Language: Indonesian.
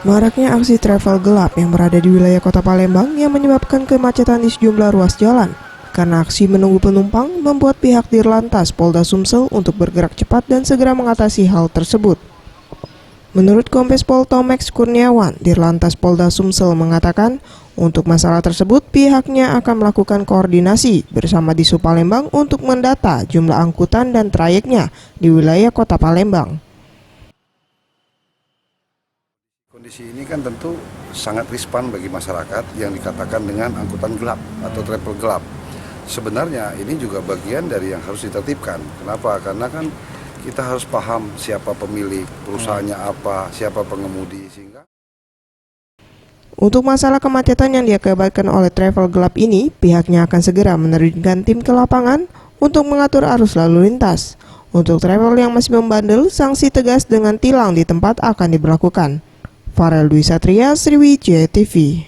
Maraknya aksi travel gelap yang berada di wilayah Kota Palembang yang menyebabkan kemacetan di sejumlah ruas jalan. Karena aksi menunggu penumpang membuat pihak Dirlantas Polda Sumsel untuk bergerak cepat dan segera mengatasi hal tersebut. Menurut Kombes Pol Tomex Kurniawan, Dirlantas Polda Sumsel mengatakan untuk masalah tersebut pihaknya akan melakukan koordinasi bersama Disub Palembang untuk mendata jumlah angkutan dan trayeknya di wilayah Kota Palembang. Kondisi ini kan tentu sangat riskan bagi masyarakat yang dikatakan dengan angkutan gelap atau travel gelap. Sebenarnya ini juga bagian dari yang harus ditertibkan. Kenapa? Karena kan kita harus paham siapa pemilik, perusahaannya apa, siapa pengemudi, sehingga untuk masalah kemacetan yang diakibatkan oleh travel gelap ini, pihaknya akan segera menerjunkan tim ke lapangan untuk mengatur arus lalu lintas. Untuk travel yang masih membandel, sanksi tegas dengan tilang di tempat akan diberlakukan. Farel Dwi Satria, Sriwijaya TV.